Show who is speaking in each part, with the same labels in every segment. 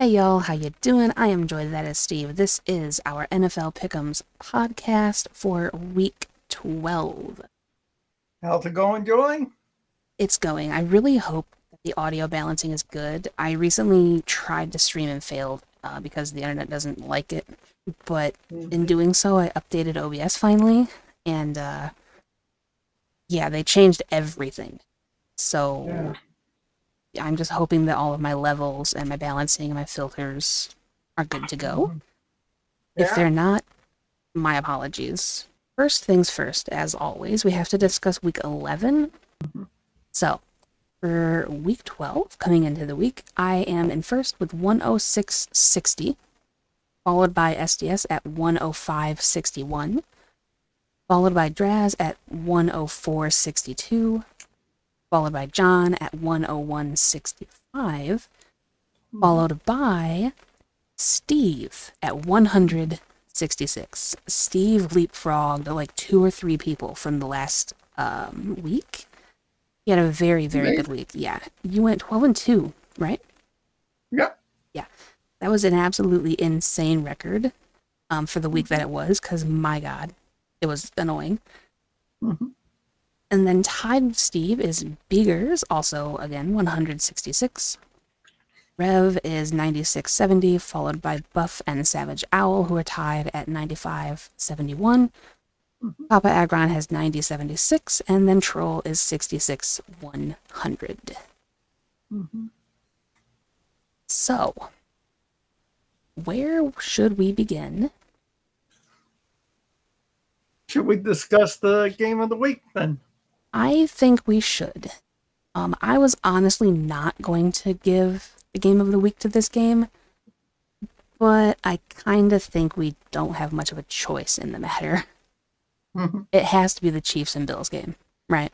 Speaker 1: Hey y'all, how you doing? I am Joy, that is Steve. This is our NFL Pick'ems podcast for week 12.
Speaker 2: How's it going, Joy?
Speaker 1: It's going. I really hope that the audio balancing is good. I recently tried to stream and failed because the internet doesn't like it, but in
Speaker 2: Mhm.
Speaker 1: doing so, I updated OBS finally, and yeah, they changed everything.
Speaker 2: Yeah.
Speaker 1: So I'm just hoping that all of my levels and my balancing and my filters are good to go.
Speaker 2: Mhm.
Speaker 1: If
Speaker 2: Yeah.
Speaker 1: they're not, my apologies. First things first, as always, we have to discuss week 11.
Speaker 2: Mhm.
Speaker 1: So, for week 12, coming into the week, I am in first with 106.60, followed by SDS at 105.61, followed by Draz at 104.62, followed by John at 101.65,
Speaker 2: Mhm.
Speaker 1: followed by Steve at 166. Steve leapfrogged like two or three people from the last week. He had a very, very good
Speaker 2: Amazing.
Speaker 1: week. Yeah. You went 12 and 2, right?
Speaker 2: Yeah.
Speaker 1: Yeah. That was an absolutely insane record for the week that
Speaker 2: Mhm.
Speaker 1: it was, because my God, it was annoying.
Speaker 2: Mhm.
Speaker 1: And then tied with Steve is Beegers, also again 166. Rev is 96.70, followed by Buff and Savage Owl, who are tied at 95.71.
Speaker 2: Mhm.
Speaker 1: Papa Agron has 90.76, and then Troll is 66.100.
Speaker 2: Mhm.
Speaker 1: So, where should we begin?
Speaker 2: Should we discuss the game of the week then?
Speaker 1: I think we should. I was honestly not going to give the game of the week to this game, but I kind of think we don't have much of a choice in the matter.
Speaker 2: Mhm.
Speaker 1: It has to be the Chiefs and Bills game, right?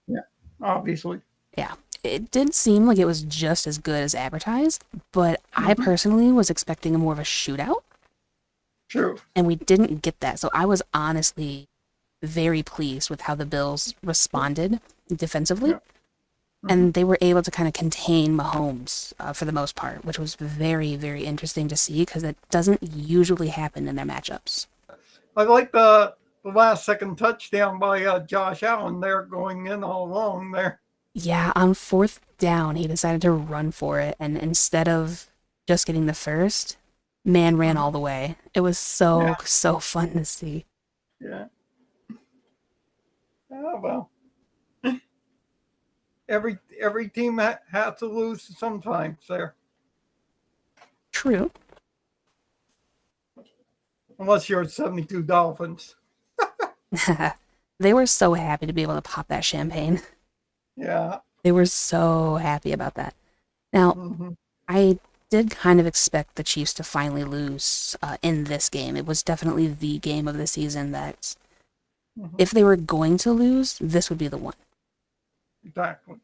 Speaker 2: Yeah. Obviously.
Speaker 1: Yeah. It did seem like it was just as good as advertised, but I
Speaker 2: Mhm.
Speaker 1: personally was expecting more of a shootout,
Speaker 2: True.
Speaker 1: and we didn't get that. So I was honestly very pleased with how the Bills responded defensively,
Speaker 2: Yeah. Mhm.
Speaker 1: and they were able to kind of contain Mahomes for the most part, which was very, very interesting to see because it doesn't usually happen in their matchups.
Speaker 2: I like the last second touchdown by Josh Allen there going in all along there.
Speaker 1: Yeah, on fourth down, he decided to run for it, and instead of just getting the first, man ran all
Speaker 2: Mhm.
Speaker 1: the way. It was so,
Speaker 2: Yeah.
Speaker 1: so fun to see.
Speaker 2: Yeah. Oh well. Every team has to lose sometimes there,
Speaker 1: True.
Speaker 2: unless you're 72 Dolphins.
Speaker 1: They were so happy to be able to pop that champagne.
Speaker 2: Yeah.
Speaker 1: They were so happy about that. Now,
Speaker 2: Hmm.
Speaker 1: I did kind of expect the Chiefs to finally lose in this game. It was definitely the game of the season that,
Speaker 2: Hmm.
Speaker 1: if they were going to lose, this would be the one.
Speaker 2: Exactly.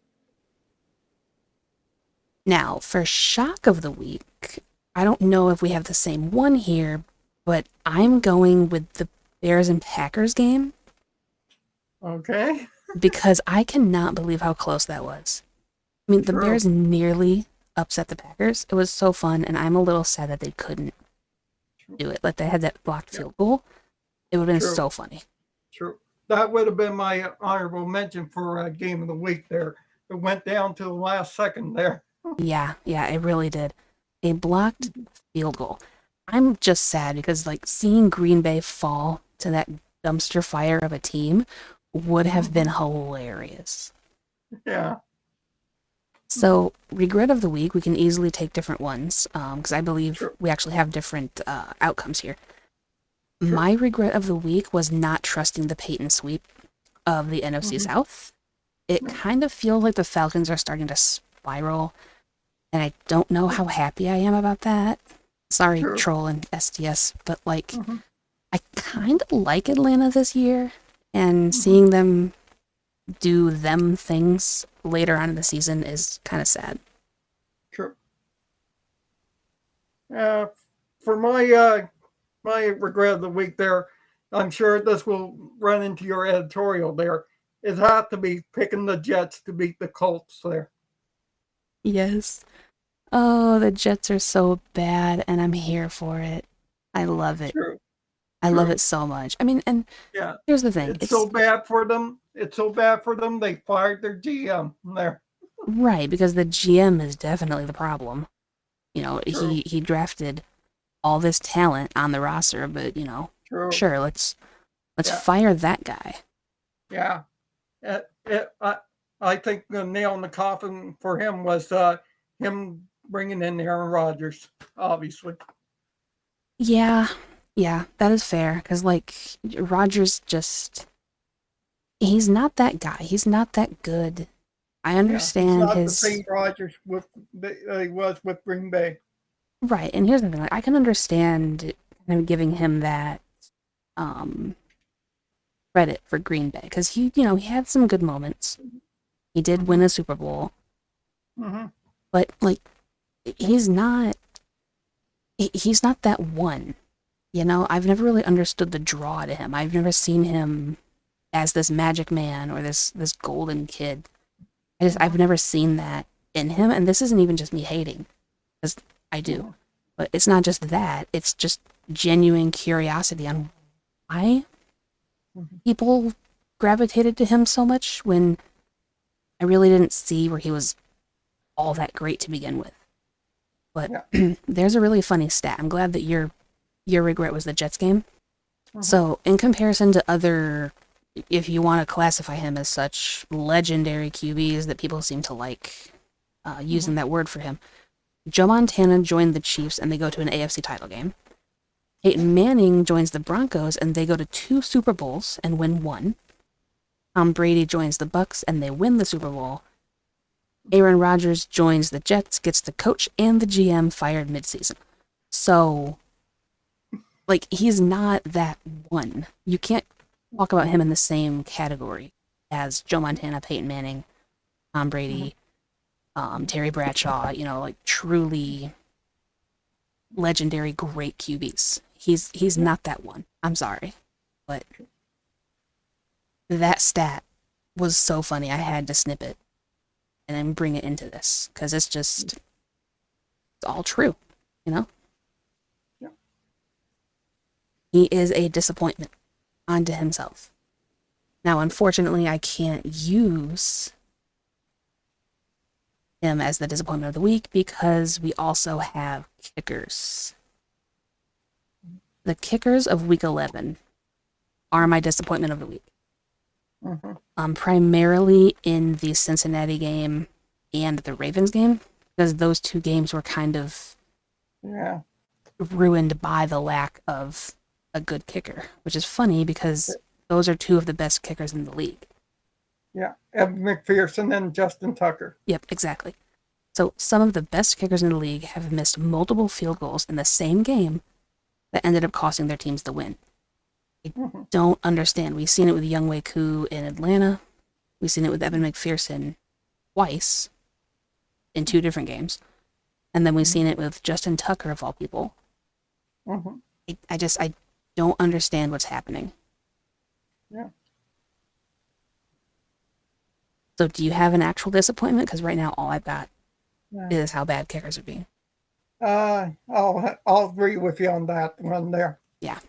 Speaker 1: Now, for shock of the week, I don't know if we have the same one here, but I'm going with the Bears and Packers game
Speaker 2: Okay.
Speaker 1: because I cannot believe how close that was. I mean, the
Speaker 2: True.
Speaker 1: Bears nearly upset the Packers. It was so fun, and I'm a little sad that they couldn't
Speaker 2: True.
Speaker 1: do it. Like, they had that blocked
Speaker 2: Yeah.
Speaker 1: field goal. It would have been
Speaker 2: True.
Speaker 1: so funny.
Speaker 2: True. That would have been my honorable mention for game of the week there. It went down to the last second there.
Speaker 1: Yeah, yeah, it really did. A blocked field goal. I'm just sad because, like, seeing Green Bay fall to that dumpster fire of a team would have been
Speaker 2: Hmm.
Speaker 1: hilarious.
Speaker 2: Yeah.
Speaker 1: So, regret of the week, we can easily take different ones because I believe
Speaker 2: True.
Speaker 1: we actually have different outcomes here.
Speaker 2: True.
Speaker 1: My regret of the week was not trusting the Peyton sweep of the NFC
Speaker 2: Hmm.
Speaker 1: South. It
Speaker 2: Yeah.
Speaker 1: kind of feels like the Falcons are starting to spiral, and I don't know how happy I am about that. Sorry,
Speaker 2: True.
Speaker 1: Troll and SDS, but like,
Speaker 2: Hmm.
Speaker 1: I kind of like Atlanta this year, and
Speaker 2: Hmm.
Speaker 1: seeing them do them things later on in the season is kind of sad.
Speaker 2: True. Uh, for my regret of the week there, I'm sure this will run into your editorial there. It had to be picking the Jets to beat the Colts there.
Speaker 1: Yes. Oh, the Jets are so bad, and I'm here for it. I love it.
Speaker 2: True.
Speaker 1: I love it
Speaker 2: True.
Speaker 1: so much. I mean, and
Speaker 2: Yeah.
Speaker 1: here's the thing.
Speaker 2: It's so
Speaker 1: It's
Speaker 2: bad for them. It's so bad for them. They fired their GM there.
Speaker 1: right because the GM is definitely the problem.
Speaker 2: True.
Speaker 1: He drafted all this talent on the roster, but
Speaker 2: True.
Speaker 1: sure, let's
Speaker 2: Yeah.
Speaker 1: fire that guy.
Speaker 2: Yeah. I think the nail in the coffin for him was him bringing in Aaron Rodgers, obviously.
Speaker 1: Yeah, yeah, that is fair. Because, like, Rogers just, he's not that guy. He's not that good. I
Speaker 2: Yeah. He's
Speaker 1: understand
Speaker 2: not the
Speaker 1: his,
Speaker 2: same Rodgers he was with Green Bay.
Speaker 1: right. And here's the thing, like, I can understand kind of giving him that um, credit for Green Bay. Because he had some good moments. He did win
Speaker 2: Mm-hmm.
Speaker 1: a Super Bowl.
Speaker 2: Mm-hmm.
Speaker 1: But, like, he's not, he's not that one. I've never really understood the draw to him. I've never seen him as this magic man or this golden kid. I've
Speaker 2: Mm-hmm.
Speaker 1: never seen that in him, and this isn't even just me hating, because I do,
Speaker 2: Mm-hmm.
Speaker 1: but it's not just that. It's just genuine curiosity on why
Speaker 2: Mm-hmm.
Speaker 1: people gravitated to him so much when I really didn't see where he was all that great to begin with. But
Speaker 2: Yeah.
Speaker 1: there's a really funny stat. I'm glad that your regret was the Jets game.
Speaker 2: Mm-hmm.
Speaker 1: So in comparison to other, if you want to classify him as such, legendary QBs that people seem to like
Speaker 2: Mm-hmm.
Speaker 1: using that word for him, Joe Montana joined the Chiefs and they go to an AFC title game. Peyton Manning joins the Broncos and they go to 2 Super Bowls and win one. Tom Brady joins the BUCS and they win the Super Bowl. Aaron Rodgers joins the Jets, gets the coach and the GM fired midseason. So, like, he's not that one. You can't talk about him in the same category as Joe Montana, Peyton Manning, Tom
Speaker 2: Mm-hmm.
Speaker 1: Brady, Terry Bradshaw, like truly legendary great QBs. He's
Speaker 2: Yeah.
Speaker 1: not that one. I'm sorry. But that stat was so funny. I had to snip it and then bring it into this because it's all true, you know?
Speaker 2: Yeah.
Speaker 1: He is a disappointment unto himself. Now, unfortunately, I can't use him as the disappointment of the week because we also have kickers. The kickers of week 11 are my disappointment of the week.
Speaker 2: Mm-hmm.
Speaker 1: Primarily in the Cincinnati game and the Ravens game, because those two games were kind of
Speaker 2: Yeah.
Speaker 1: ruined by the lack of a good kicker, which is funny because those are two of the best kickers in the league.
Speaker 2: Yeah. Evan McPherson and Justin Tucker.
Speaker 1: Yep, exactly. So some of the best kickers in the league have missed multiple field goals in the same game that ended up costing their teams the win. I
Speaker 2: Mm-hmm.
Speaker 1: don't understand. We've seen it with Young Wei Koo in Atlanta. We've seen it with Evan McPherson twice in 2 different games. And then we've seen it with Justin Tucker, of all people.
Speaker 2: Mm-hmm.
Speaker 1: I don't understand what's happening.
Speaker 2: Yeah.
Speaker 1: So do you have an actual disappointment? Because right now all I've got
Speaker 2: Yeah.
Speaker 1: is how bad kickers are being.
Speaker 2: I'll agree with you on that one there.
Speaker 1: Yeah.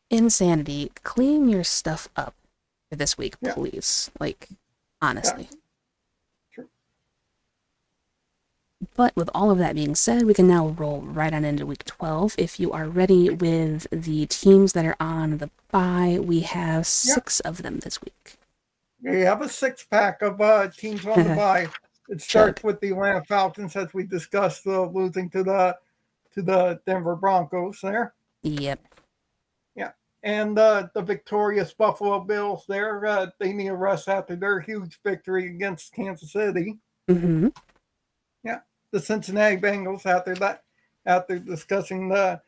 Speaker 1: Insanity. Clean your stuff up for this week,
Speaker 2: Yeah.
Speaker 1: please. Like,
Speaker 2: Yeah.
Speaker 1: honestly.
Speaker 2: True.
Speaker 1: But with all of that being said, we can now roll right on into week 12. If you are ready with the teams that are on the bye, we have
Speaker 2: Yeah.
Speaker 1: 6 of them this week.
Speaker 2: We have a 6 pack of teams on the bye. It
Speaker 1: Chug.
Speaker 2: starts with the Atlanta Falcons, as we discussed, losing to the Denver Broncos there.
Speaker 1: Yep.
Speaker 2: Yeah, and the victorious Buffalo Bills there. They need a rest after their huge victory against Kansas City.
Speaker 1: Mm-hmm.
Speaker 2: Yeah, the Cincinnati Bengals after discussing the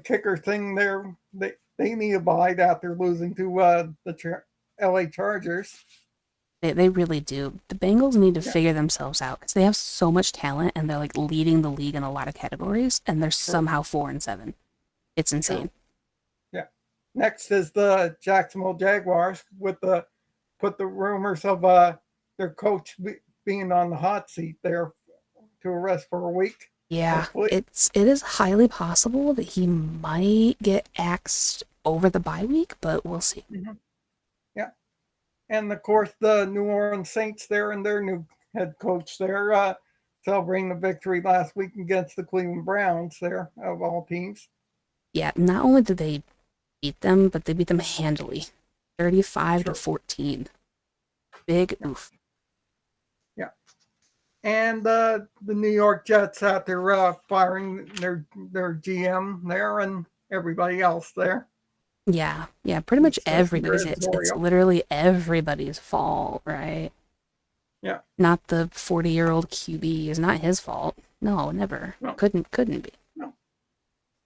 Speaker 2: kicker thing there, they need a bye after losing to the LA Chargers.
Speaker 1: They really do. The Bengals need to
Speaker 2: Yeah,
Speaker 1: figure themselves out because they have so much talent and they're like leading the league in a lot of categories and they're
Speaker 2: true,
Speaker 1: somehow 4-7. It's
Speaker 2: true.
Speaker 1: insane.
Speaker 2: Yeah. Next is the Jacksonville Jaguars with the rumors of their coach being on the hot seat there to arrest for a week.
Speaker 1: Yeah,
Speaker 2: Hopefully.
Speaker 1: it is highly possible that he might get axed over the bye week, but we'll see.
Speaker 2: Mm-hmm. Yeah. And of course, the New Orleans Saints there and their new head coach there celebrating the victory last week against the Cleveland Browns there, of all teams.
Speaker 1: Yeah, not only did they beat them, but they beat them handily. 35 to
Speaker 2: Sure.
Speaker 1: 14. Big
Speaker 2: Yeah.
Speaker 1: oof.
Speaker 2: Yeah. And the New York Jets out there firing their GM there and everybody else there.
Speaker 1: Yeah, pretty much
Speaker 2: That's
Speaker 1: everybody's.
Speaker 2: your
Speaker 1: It's
Speaker 2: editorial.
Speaker 1: literally everybody's fault, right?
Speaker 2: Yeah.
Speaker 1: Not the 40-year-old QB is not his fault. No, never.
Speaker 2: No.
Speaker 1: Couldn't be.
Speaker 2: No.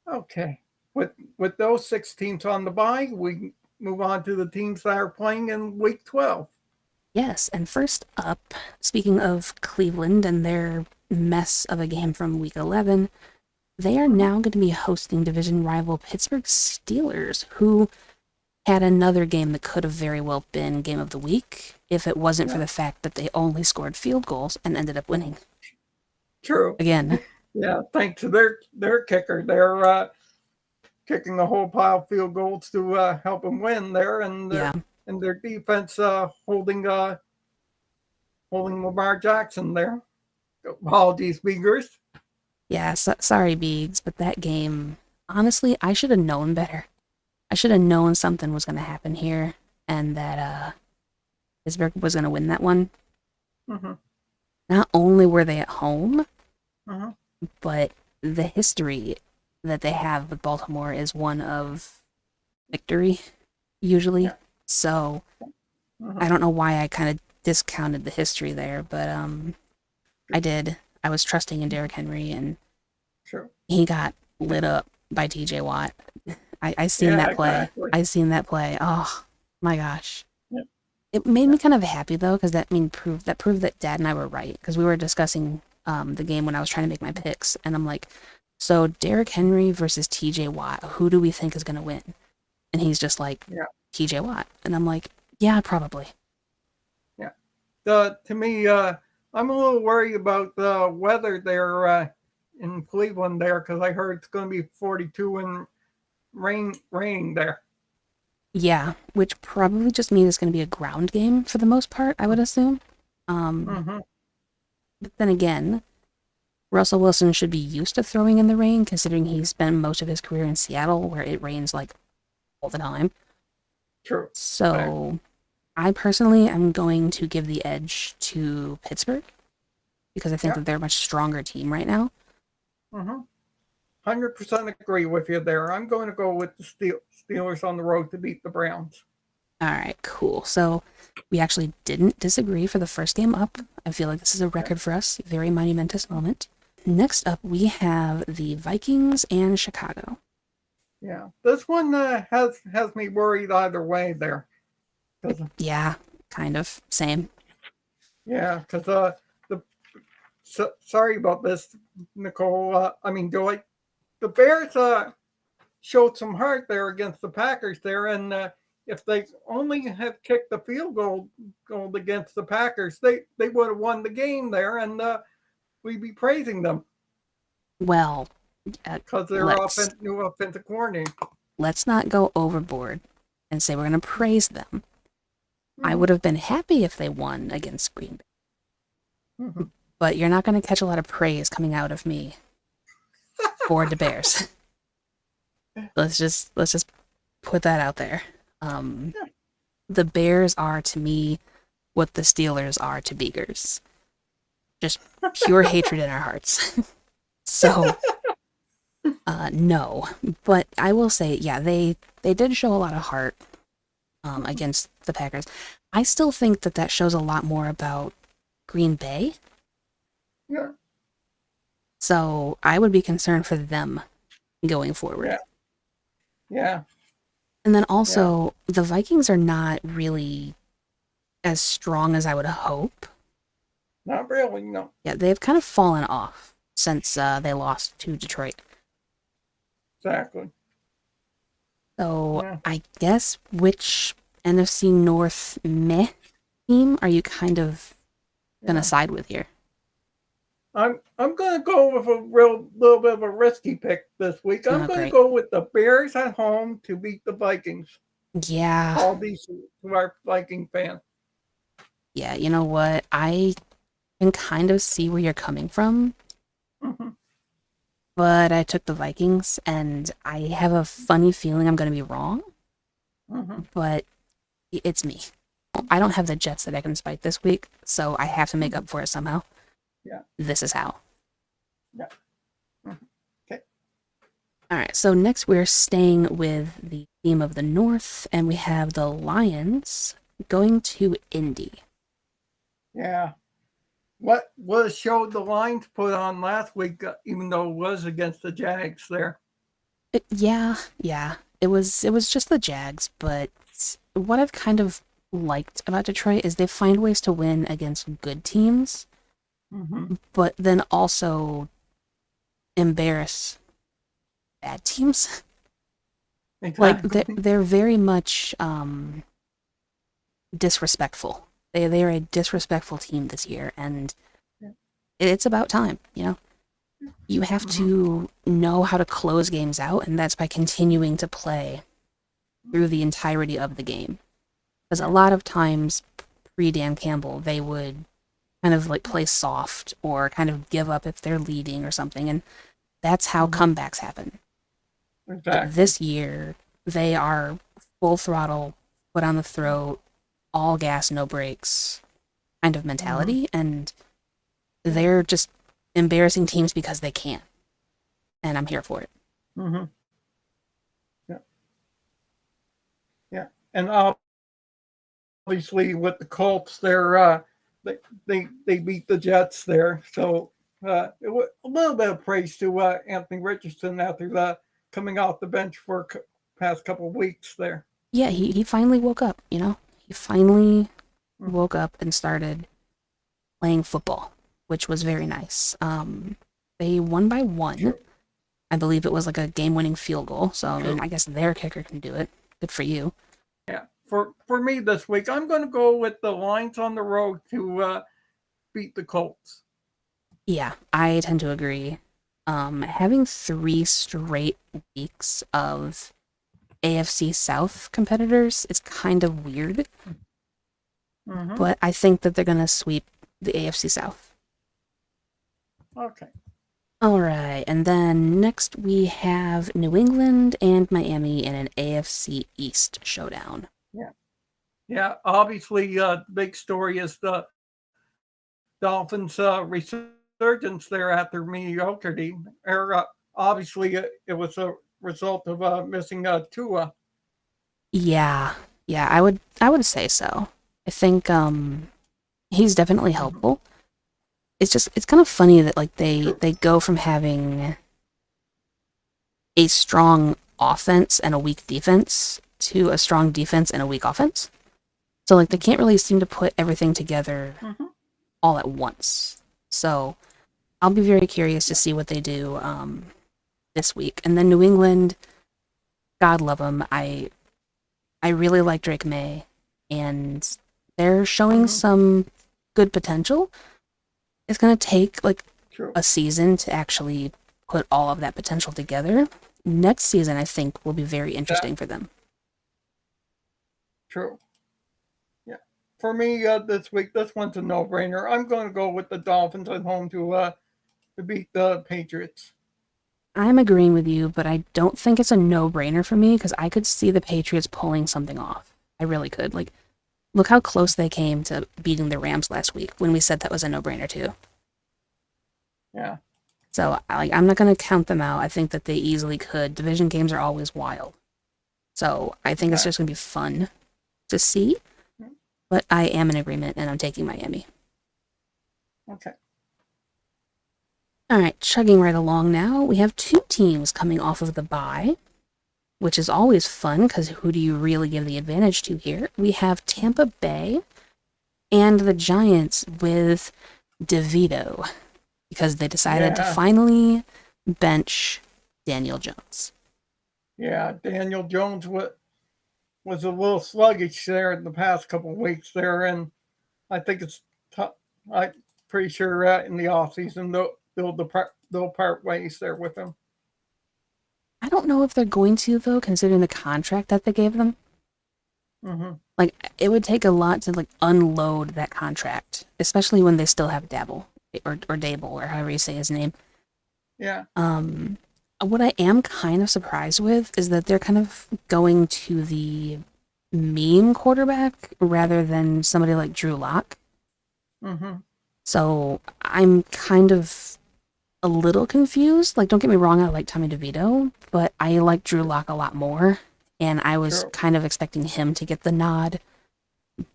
Speaker 2: Okay. With those 6 teams on the bye, we move on to the teams that are playing in Week 12.
Speaker 1: Yes, and first up, speaking of Cleveland and their mess of a game from Week 11, they are now going to be hosting division rival Pittsburgh Steelers, who had another game that could have very well been game of the week if it wasn't for the fact that they only scored field goals and ended up winning.
Speaker 2: True.
Speaker 1: Again.
Speaker 2: Yeah, thanks to their kicker. They're kicking a whole pile of field goals to help them win there, and their defense holding Lamar Jackson there. Apologies, Beagers.
Speaker 1: Yeah, sorry, Beegs, but that game, honestly, I should have known better. I should have known something was going to happen here, and that Pittsburgh was going to win that one.
Speaker 2: Mm-hmm.
Speaker 1: Not only were they at home,
Speaker 2: Mm-hmm.
Speaker 1: but the history that they have with Baltimore is one of victory, usually.
Speaker 2: Yeah.
Speaker 1: So I don't know why I kind of discounted the history there, but I did. I was trusting in Derrick Henry, and he got lit up by TJ Watt. I seen that play.
Speaker 2: Exactly.
Speaker 1: I seen that play. Oh my gosh.
Speaker 2: Yeah.
Speaker 1: It made me kind of happy though, because that proved that Dad and I were right, because we were discussing the game when I was trying to make my picks, and I'm like, so Derrick Henry versus TJ Watt, who do we think is gonna win? And he's just like, TJ Watt, and I'm like, yeah, probably.
Speaker 2: Yeah. To me, I'm a little worried about the weather there in Cleveland there, because I heard it's going to be 42 and raining there.
Speaker 1: Yeah, which probably just means it's going to be a ground game for the most part, I would assume. But then again, Russell Wilson should be used to throwing in the rain, considering he's spent most of his career in Seattle, where it rains like all the time.
Speaker 2: True.
Speaker 1: So, I personally am going to give the edge to Pittsburgh, because I think that they're a much stronger team right now.
Speaker 2: 100% agree with you there. I'm going to go with the Steelers on the road to beat the Browns.
Speaker 1: All right, cool. So we actually didn't disagree for the first game up. I feel like this is a record for us. Very monumentous moment. Next up, we have the Vikings and Chicago.
Speaker 2: Yeah, this one has me worried either way there.
Speaker 1: Yeah, kind of. Same.
Speaker 2: Yeah, because sorry about this, Nicole. Joy. The Bears showed some heart there against the Packers there, and if they only had kicked the field goal against the Packers, they would have won the game there, and we'd be praising them.
Speaker 1: Well,
Speaker 2: because they're new offensive coordinator.
Speaker 1: Let's not go overboard and say we're going to praise them. I would have been happy if they won against Green Bay. But you're not going to catch a lot of praise coming out of me for the Bears. Let's just put that out there. The Bears are to me what the Steelers are to Beagers. Just pure hatred in our hearts. So, no. But I will say, yeah, they did show a lot of heart against the Packers. I still think that shows a lot more about Green Bay.
Speaker 2: Yeah.
Speaker 1: So I would be concerned for them going forward.
Speaker 2: Yeah.
Speaker 1: And then also, the Vikings are not really as strong as I would hope.
Speaker 2: Not really, no.
Speaker 1: Yeah, they've kind of fallen off since they lost to Detroit.
Speaker 2: Exactly.
Speaker 1: So I guess which NFC North meh team are you kind of gonna
Speaker 2: Yeah.
Speaker 1: side with here?
Speaker 2: I'm gonna go with a little bit of a risky pick this week. I'm
Speaker 1: Oh,
Speaker 2: gonna
Speaker 1: great.
Speaker 2: go with the Bears at home to beat the Vikings.
Speaker 1: Yeah,
Speaker 2: All these to our Viking fans.
Speaker 1: yeah. You know what? I can kind of see where you're coming from,
Speaker 2: Mm-hmm.
Speaker 1: but I took the Vikings, and I have a funny feeling I'm gonna be wrong.
Speaker 2: Mm-hmm.
Speaker 1: But it's me. I don't have the Jets that I can spite this week, so I have to make
Speaker 2: Mm-hmm.
Speaker 1: up for it somehow.
Speaker 2: Yeah.
Speaker 1: This is how.
Speaker 2: Yeah. Mm-hmm. Okay.
Speaker 1: All right, so next we're staying with the theme of the North, and we have the Lions going to Indy.
Speaker 2: Yeah. What was showed the lines put on last week, even though it was against the Jags there.
Speaker 1: Yeah. It was just the Jags, but what I've kind of liked about Detroit is they find ways to win against good teams,
Speaker 2: Mm-hmm.
Speaker 1: but then also embarrass bad teams. Like
Speaker 2: Exactly.
Speaker 1: they're very much disrespectful. They are a disrespectful team this year, and it's about time. You have
Speaker 2: Mm-hmm.
Speaker 1: to know how to close games out, and that's by continuing to play through the entirety of the game. Because a
Speaker 2: Yeah.
Speaker 1: lot of times, pre Dan Campbell, they would kind of like play soft or kind of give up if they're leading or something, and that's how
Speaker 2: Mm-hmm.
Speaker 1: comebacks happen. But
Speaker 2: Exactly.
Speaker 1: this year, they are full throttle, foot on the throat, all gas, no brakes kind of
Speaker 2: Mm-hmm.
Speaker 1: mentality, and
Speaker 2: Yeah.
Speaker 1: they're just embarrassing teams because they can. And I'm here for it.
Speaker 2: Mm-hmm. Yeah. Yeah. And obviously with the Colts, they they beat the Jets there, so it was a little bit of praise to Anthony Richardson after the coming off the bench for past couple of weeks there.
Speaker 1: Yeah, he finally woke up. He finally
Speaker 2: Mm-hmm.
Speaker 1: woke up and started playing football, which was very nice. They won by one.
Speaker 2: True.
Speaker 1: I believe it was like a game winning field goal. So, I mean,
Speaker 2: True.
Speaker 1: I guess their kicker can do it. Good for you.
Speaker 2: Yeah. For me this week, I'm going to go with the Lions on the road to beat the Colts.
Speaker 1: Yeah, I tend to agree. Having 3 straight weeks of AFC South competitors is kind of weird,
Speaker 2: Mm-hmm.
Speaker 1: but I think that they're going to sweep the AFC South.
Speaker 2: Okay.
Speaker 1: All right, and then next we have New England and Miami in an AFC East showdown.
Speaker 2: Yeah. Yeah. Obviously, the big story is the Dolphins' resurgence there after mediocrity. Obviously, it was a result of missing Tua.
Speaker 1: Yeah, yeah, I would say so. I think he's definitely
Speaker 2: Mm-hmm.
Speaker 1: helpful. It's kind of funny that like they
Speaker 2: True.
Speaker 1: they go from having a strong offense and a weak defense to a strong defense and a weak offense. So like they
Speaker 2: Mm-hmm.
Speaker 1: can't really seem to put everything together
Speaker 2: Mm-hmm.
Speaker 1: all at once. So I'll be very curious to
Speaker 2: Yeah.
Speaker 1: see what they do this week. And then New England, God love them. I really like Drake May, and they're showing
Speaker 2: Mm-hmm.
Speaker 1: some good potential. It's gonna take like
Speaker 2: True.
Speaker 1: a season to actually put all of that potential together. Next season, I think, will be very interesting for
Speaker 2: Exactly.
Speaker 1: them.
Speaker 2: True. Yeah. For me, this week, this one's a no-brainer. I'm going to go with the Dolphins at home to beat the Patriots.
Speaker 1: I'm agreeing with you, but I don't think it's a no-brainer for me because I could see the Patriots pulling something off. I really could. Like, look how close they came to beating the Rams last week when we said that was a no-brainer too.
Speaker 2: Yeah.
Speaker 1: So, I'm not going to count them out. I think that they easily could. Division games are always wild. So, I think it's just going
Speaker 2: Exactly.
Speaker 1: to be fun to see. But I am in agreement, and I'm taking Miami.
Speaker 2: Okay.
Speaker 1: All right, chugging right along now. We have 2 teams coming off of the bye, which is always fun because who do you really give the advantage to here? We have Tampa Bay and the Giants with DeVito because they decided to
Speaker 2: Yeah.
Speaker 1: finally bench Daniel Jones.
Speaker 2: Yeah. Daniel Jones was a little sluggish there in the past couple of weeks there, and I think it's tough. I'm pretty sure in the off season they'll part ways there with him.
Speaker 1: I don't know if they're going to, though, considering the contract that they gave them.
Speaker 2: Mm-hmm.
Speaker 1: Like, it would take a lot to, like, unload that contract, especially when they still have Dabble, or Dable, or however you say his name.
Speaker 2: Yeah.
Speaker 1: What I am kind of surprised with is that they're kind of going to the meme quarterback rather than somebody like Drew Lock.
Speaker 2: Mm-hmm.
Speaker 1: So I'm kind of a little confused. Like, don't get me wrong, I like Tommy DeVito, but I like Drew Lock a lot more, and I was
Speaker 2: True.
Speaker 1: kind of expecting him to get the nod.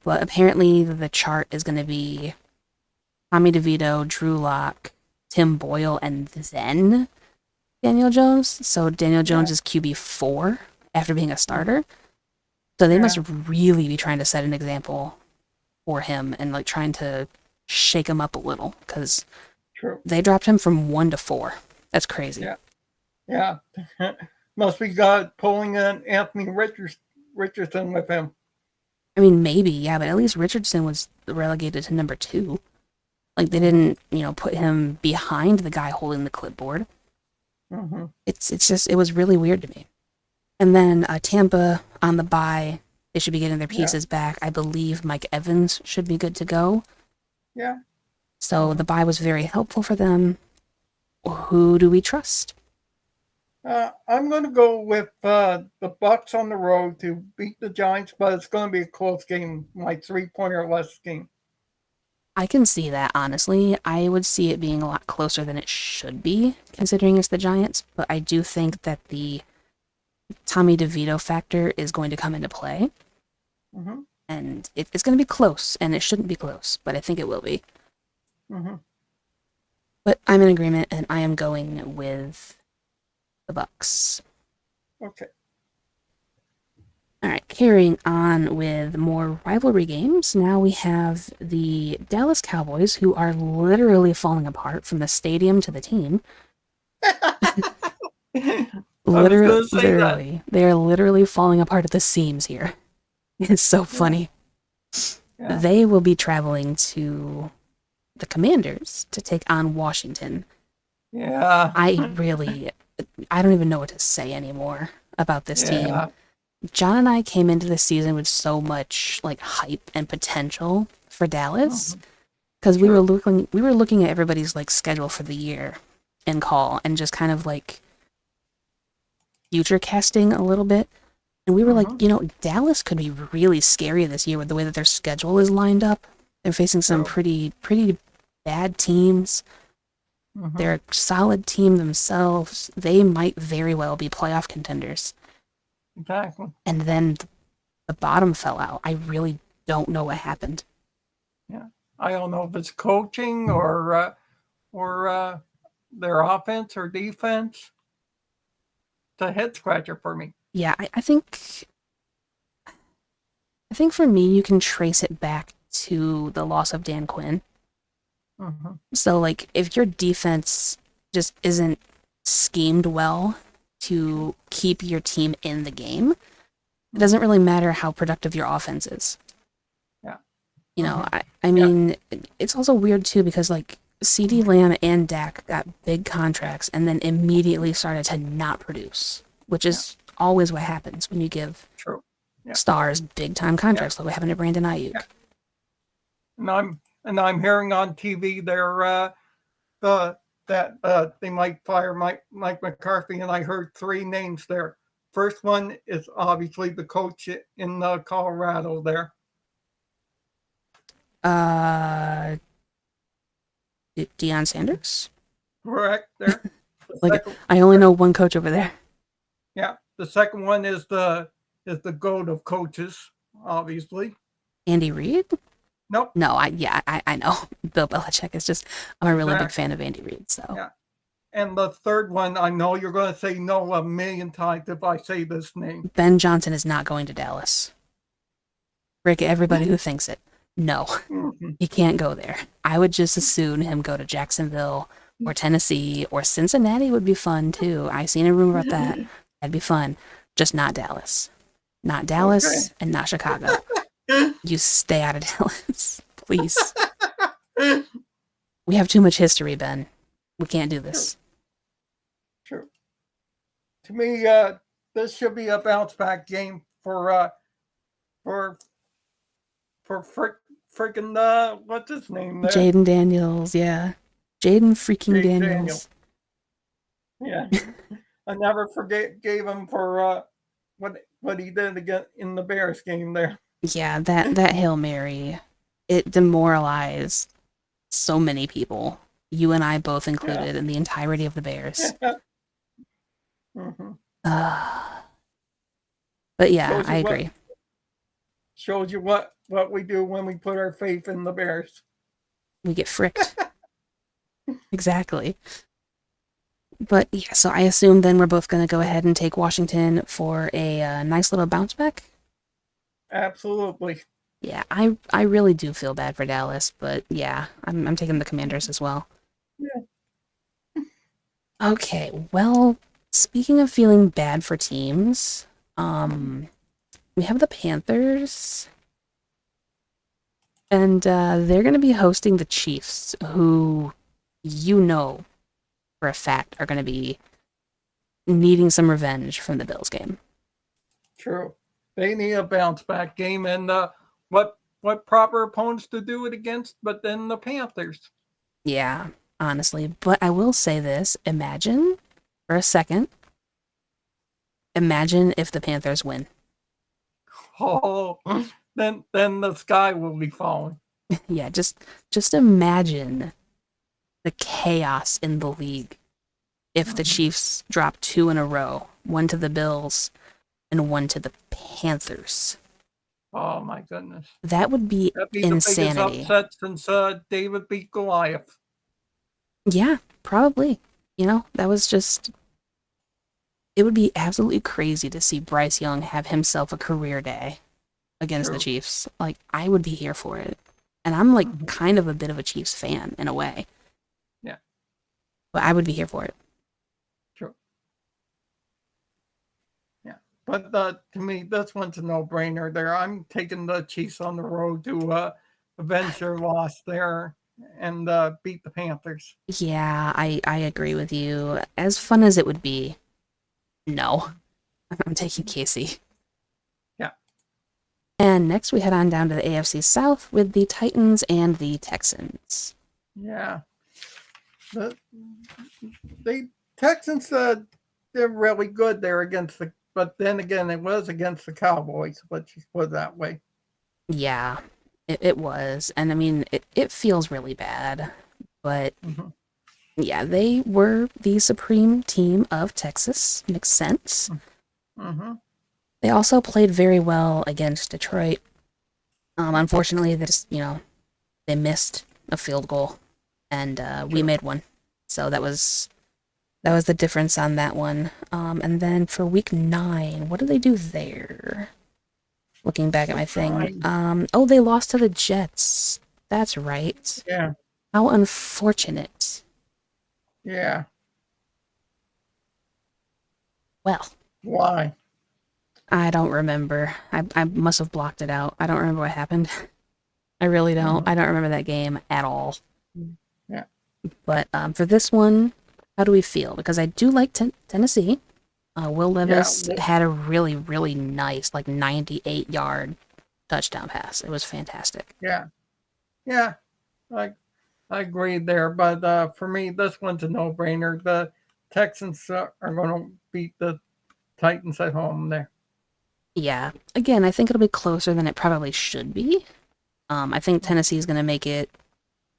Speaker 1: But apparently, the chart is going to be Tommy DeVito, Drew Lock, Tim Boyle, and then Daniel Jones. So Daniel Jones is QB4 after being a starter. So they must really be trying to set an example for him and like trying to shake him up a little because they dropped him from 1 to 4. That's crazy.
Speaker 2: Yeah. Must be God pulling an Anthony Richardson with him.
Speaker 1: I mean, maybe, yeah, but at least Richardson was relegated to number 2. Like, they didn't, put him behind the guy holding the clipboard.
Speaker 2: Mm-hmm.
Speaker 1: It's just, it was really weird to me. And then Tampa on the bye, they should be getting their pieces back. I believe Mike Evans should be good to go.
Speaker 2: Yeah.
Speaker 1: So the bye was very helpful for them. Who do we trust?
Speaker 2: I'm going to go with the BUCS on the road to beat the Giants, but it's going to be a close game, like 3-point or less game.
Speaker 1: I can see that, honestly. I would see it being a lot closer than it should be, considering it's the Giants, but I do think that the Tommy DeVito factor is going to come into play.
Speaker 2: Mm-hmm.
Speaker 1: And it's going to be close, and it shouldn't be close, but I think it will be.
Speaker 2: Mm-hmm.
Speaker 1: But I'm in agreement, and I am going with the BUCS.
Speaker 2: Okay.
Speaker 1: All right, carrying on with more rivalry games. Now we have the Dallas Cowboys, who are literally falling apart from the stadium to the team. Literally, they are literally falling apart at the seams here. It's so funny. Yeah. They will be traveling to the Commanders to take on Washington.
Speaker 2: Yeah.
Speaker 1: I don't even know what to say anymore about this team. John and I came into this season with so much like hype and potential for Dallas because we were looking at everybody's like schedule for the year and call and just kind of like future casting a little bit. And we were like, Dallas could be really scary this year with the way that their schedule is lined up. They're facing some pretty bad teams. They're a solid team themselves. They might very well be playoff contenders.
Speaker 2: Exactly.
Speaker 1: And then the bottom fell out. I really don't know what happened.
Speaker 2: Yeah. I don't know if it's coaching or their offense or defense. It's a head scratcher for me.
Speaker 1: Yeah, I think for me, you can trace it back to the loss of Dan Quinn.
Speaker 2: Mm-hmm.
Speaker 1: So, like, if your defense just isn't schemed well to keep your team in the game, it doesn't really matter how productive your offense is.
Speaker 2: Yeah.
Speaker 1: I mean, it's also weird, too, because, like, CeeDee Lamb and Dak got big contracts and then immediately started to not produce, which is always what happens when you give stars big-time contracts like what happened to Brandon Ayuk.
Speaker 2: Yeah. And I'm hearing on TV that they might fire Mike McCarthy, and I heard 3 names there. First one is obviously the coach in Colorado there.
Speaker 1: Deion Sanders?
Speaker 2: Correct there.
Speaker 1: I only know one coach over there.
Speaker 2: Yeah. The second one is the GOAT of coaches, obviously.
Speaker 1: Andy Reid?
Speaker 2: Nope.
Speaker 1: No, I know. Bill Belichick is just, I'm a really big fan of Andy Reid, so.
Speaker 2: Yeah. And the third one, I know you're going to say no a million times if I say this name.
Speaker 1: Ben Johnson is not going to Dallas. Rick, everybody who thinks it. No, he can't go there. I would just as soon him go to Jacksonville or Tennessee or Cincinnati would be fun too. I seen a rumor about that. That'd be fun. Just not Dallas. Not Dallas and not Chicago. You stay out of Dallas, please. We have too much history, Ben. We can't do
Speaker 2: True,
Speaker 1: this.
Speaker 2: true. To me, this should be a bounce back game for freaking what's his name there?
Speaker 1: Jaden Daniels, yeah. Jaden freaking
Speaker 2: Jaden Daniel.
Speaker 1: Daniels.
Speaker 2: Yeah, I never forget gave him for what he did again in the Bears game there.
Speaker 1: Yeah, that Hail Mary, it demoralized so many people. You and I both
Speaker 2: Yeah.
Speaker 1: included in the entirety of the Bears.
Speaker 2: hmm
Speaker 1: But yeah,
Speaker 2: Shows
Speaker 1: I
Speaker 2: you what
Speaker 1: agree.
Speaker 2: shows you what we do when we put our faith in the Bears.
Speaker 1: We get fricked. Exactly. But yeah, so I assume then we're both going to go ahead and take Washington for a nice little bounce back.
Speaker 2: Absolutely.
Speaker 1: Yeah, I really do feel bad for Dallas, but yeah, I'm taking the Commanders as well.
Speaker 2: Yeah.
Speaker 1: Okay, well, speaking of feeling bad for teams, we have the Panthers, and they're going to be hosting the Chiefs, who you know for a fact are going to be needing some revenge from the Bills game.
Speaker 2: True. They need a bounce back game, and what proper opponents to do it against, but then the Panthers.
Speaker 1: Yeah, honestly, but I will say this: imagine for a second, imagine if the Panthers win.
Speaker 2: Oh, then the sky will be falling.
Speaker 1: Yeah, just imagine the chaos in the league if the
Speaker 2: Mhm.
Speaker 1: Chiefs drop two in a row, one to the Bills and one to the Panthers.
Speaker 2: Oh my goodness,
Speaker 1: That would be
Speaker 2: that'd be the biggest
Speaker 1: insanity.
Speaker 2: upset since David beat Goliath.
Speaker 1: Yeah, probably. You know, that was just, it would be absolutely crazy to see Bryce Young have himself a career day against the
Speaker 2: True.
Speaker 1: Chiefs. Like, I would be here for it. And I'm like
Speaker 2: Mhm.
Speaker 1: kind of a bit of a Chiefs fan in a way,
Speaker 2: Yeah.
Speaker 1: but I would be here for it.
Speaker 2: True. Yeah. But to me, this one's a no-brainer. There, I'm taking the Chiefs on the road to avenge their loss there and beat the Panthers.
Speaker 1: Yeah, I agree with you. As fun as it would be, no. I'm taking Casey.
Speaker 2: Yeah.
Speaker 1: And next we head on down to the AFC South with the Titans and the Texans.
Speaker 2: Yeah. The they Texans they're really good there against the, but then again it was against the Cowboys. Let's just put it that way.
Speaker 1: Yeah, it was. And I mean, it feels really bad. But
Speaker 2: Mm-hmm.
Speaker 1: yeah, they were the supreme team of Texas. Makes sense.
Speaker 2: Mm-hmm.
Speaker 1: They also played very well against Detroit. Unfortunately, they just, they missed a field goal, and we
Speaker 2: True.
Speaker 1: made one. So that was the difference on that one. And then for week 9, what did they do there? Looking back at my
Speaker 2: Week
Speaker 1: thing.
Speaker 2: 9.
Speaker 1: Oh, they lost to the Jets. That's right.
Speaker 2: Yeah.
Speaker 1: How unfortunate.
Speaker 2: Yeah.
Speaker 1: Well,
Speaker 2: Why?
Speaker 1: I don't remember. I must have blocked it out. I don't remember what happened. I really don't.
Speaker 2: Mm-hmm.
Speaker 1: I don't remember that game at all.
Speaker 2: Yeah.
Speaker 1: But for this one, how do we feel? Because I do like Tennessee. Will
Speaker 2: Yeah.
Speaker 1: Levis had a really, really nice, like 98-yard touchdown pass. It was fantastic.
Speaker 2: Yeah. Yeah. I I agree there, but for me, this one's a no-brainer. The Texans are going to beat the Titans at home there.
Speaker 1: Yeah. Again, I think it'll be closer than it probably should be. I think Tennessee's going to make it,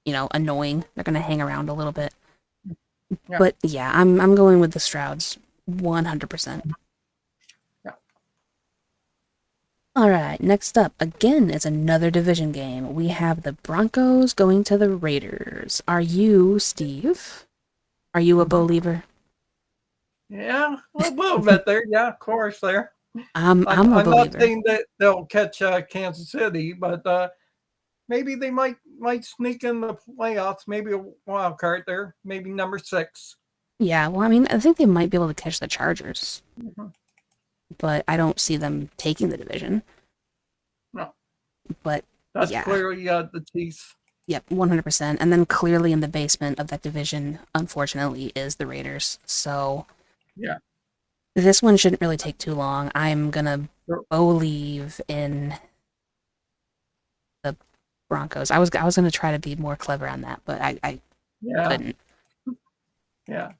Speaker 1: annoying. They're going to hang around a little bit.
Speaker 2: Yeah.
Speaker 1: But yeah, I'm going with the Strouds 100%.
Speaker 2: Yeah.
Speaker 1: All right, next up, again, is another division game. We have the Broncos going to the Raiders. Are you, Steve? Are you a
Speaker 2: Mm-hmm.
Speaker 1: believer?
Speaker 2: Yeah, a little bit there. Yeah, of course there.
Speaker 1: I'm a
Speaker 2: I'm not
Speaker 1: believer.
Speaker 2: saying that they'll catch Kansas City, but maybe they might sneak in the playoffs. Maybe a wild card there. Maybe number 6.
Speaker 1: Yeah, well, I mean, I think they might be able to catch the Chargers,
Speaker 2: Mm-hmm.
Speaker 1: but I don't see them taking the division.
Speaker 2: No,
Speaker 1: But
Speaker 2: that's
Speaker 1: yeah,
Speaker 2: clearly the Chiefs.
Speaker 1: Yep, 100%. And then clearly in the basement of that division, unfortunately, is the Raiders. So
Speaker 2: Yeah.
Speaker 1: this one shouldn't really take too long. I'm gonna
Speaker 2: Sure.
Speaker 1: believe in the Broncos. I was gonna try to be more clever on that, but I
Speaker 2: Yeah.
Speaker 1: couldn't.
Speaker 2: Yeah.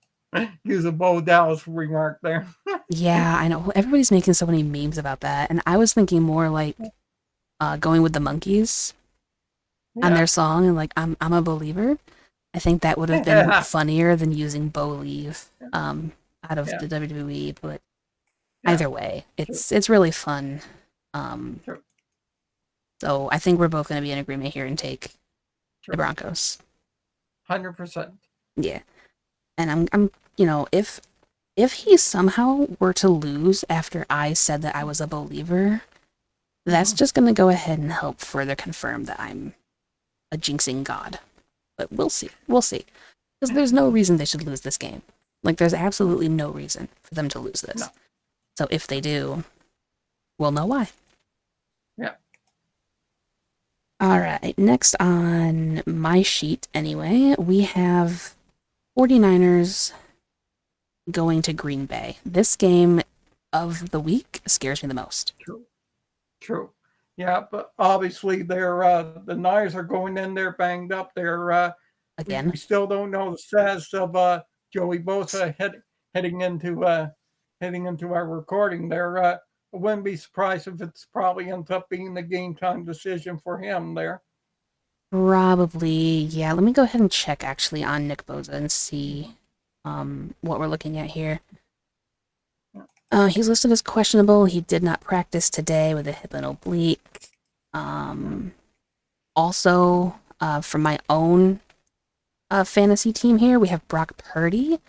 Speaker 2: Use a Bo Dallas remark there.
Speaker 1: Yeah, I know. Everybody's making so many memes about that, and I was thinking more like going with the Monkeys on
Speaker 2: Yeah.
Speaker 1: their song and like I'm a believer. I think that would have been
Speaker 2: Yeah.
Speaker 1: funnier than using Believe out of
Speaker 2: Yeah.
Speaker 1: the WWE, but
Speaker 2: Yeah.
Speaker 1: either way,
Speaker 2: True.
Speaker 1: it's really fun. Um,
Speaker 2: True.
Speaker 1: so I think we're both going to be in agreement here and take the
Speaker 2: True.
Speaker 1: Broncos.
Speaker 2: 100%.
Speaker 1: Yeah, and I'm if he somehow were to lose after I said that I was a believer, that's
Speaker 2: Mm-hmm.
Speaker 1: just going to go ahead and help further confirm that I'm a jinxing god. But we'll see. We'll see. Because there's no reason they should lose this game. Like, there's absolutely no reason for them to lose
Speaker 2: No.
Speaker 1: this. So if they do, we'll know why.
Speaker 2: Yeah.
Speaker 1: All right, next on my sheet, anyway, we have 49ers going to Green Bay. This game of the week scares me the most.
Speaker 2: True. True. Yeah, but obviously they're the Niners are going in there banged up. We
Speaker 1: Again,
Speaker 2: still don't know the status of Joey Bosa heading into our recording there. I wouldn't be surprised if it's probably ends up being the game time decision for him there.
Speaker 1: probably, yeah. Let me go ahead and check actually on Nick Bosa and see what we're looking at here. He's listed as questionable. He did not practice today with a hip and oblique. Um, also, for my own fantasy team here, we have Brock Purdy,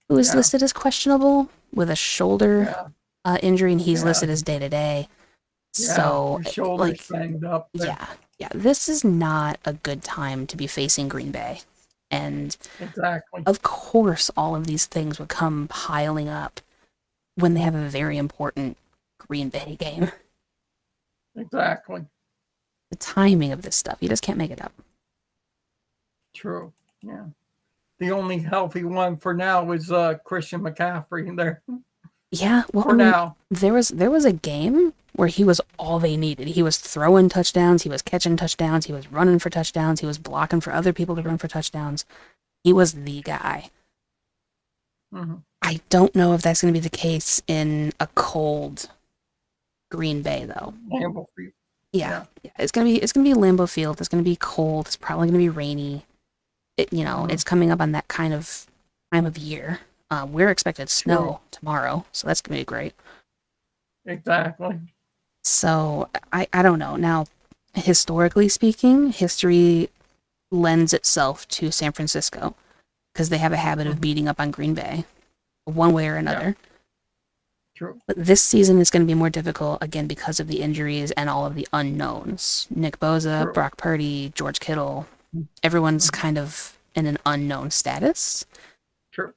Speaker 1: who is
Speaker 2: Yeah,
Speaker 1: listed as questionable with a shoulder
Speaker 2: yeah,
Speaker 1: injury, and he's
Speaker 2: yeah,
Speaker 1: listed as day to day.
Speaker 2: yeah.
Speaker 1: So,
Speaker 2: His shoulder's
Speaker 1: like,
Speaker 2: banged up there.
Speaker 1: yeah, yeah, this is not a good time to be facing Green Bay. And
Speaker 2: Exactly,
Speaker 1: of course, all of these things would come piling up when they have a very important Green Bay game.
Speaker 2: exactly.
Speaker 1: The timing of this stuff, you just can't make it up.
Speaker 2: True. Yeah. The only healthy one for now is Christian McCaffrey there.
Speaker 1: Yeah, well, I
Speaker 2: For
Speaker 1: mean,
Speaker 2: now.
Speaker 1: there was a game where he was all they needed. He was throwing touchdowns, he was catching touchdowns, he was running for touchdowns, he was blocking for other people to run for touchdowns. He was the guy.
Speaker 2: Mm-hmm.
Speaker 1: I don't know if that's going to be the case in a cold Green Bay though.
Speaker 2: Lambeau Field.
Speaker 1: Yeah,
Speaker 2: Yeah.
Speaker 1: yeah, it's gonna be Lambeau Field. It's gonna be cold. It's probably gonna be rainy.
Speaker 2: Mm-hmm.
Speaker 1: It's coming up on that kind of time of year. We're expected
Speaker 2: True.
Speaker 1: snow tomorrow, so that's gonna be great.
Speaker 2: Exactly.
Speaker 1: So I don't know. Now, historically speaking, history lends itself to San Francisco because they have a habit of
Speaker 2: Mm-hmm.
Speaker 1: beating up on Green Bay, one way or
Speaker 2: Yeah.
Speaker 1: another.
Speaker 2: True.
Speaker 1: But this season is going to be more difficult again because of the injuries and all of the unknowns. Nick Bosa,
Speaker 2: True.
Speaker 1: Brock Purdy, George Kittle, everyone's
Speaker 2: Mm-hmm.
Speaker 1: kind of in an unknown status.
Speaker 2: True.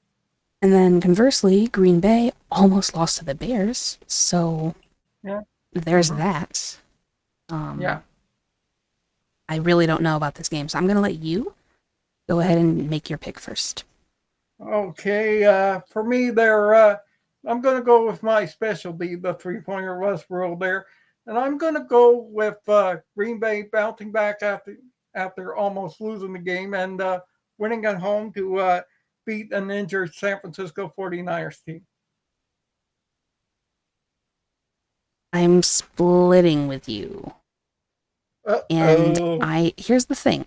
Speaker 1: And then conversely, Green Bay almost lost to the Bears, so
Speaker 2: Yeah.
Speaker 1: there's
Speaker 2: Mm-hmm.
Speaker 1: that.
Speaker 2: Yeah.
Speaker 1: Um, I really don't know about this game, so I'm going to let you go ahead and make your pick first.
Speaker 2: Okay. For me, I'm going to go with my specialty, the three-pointer West rule there, and I'm going to go with Green Bay bouncing back after almost losing the game and winning at home to beat an injured San Francisco 49ers team.
Speaker 1: I'm splitting with you. And
Speaker 2: Oh.
Speaker 1: here's the thing.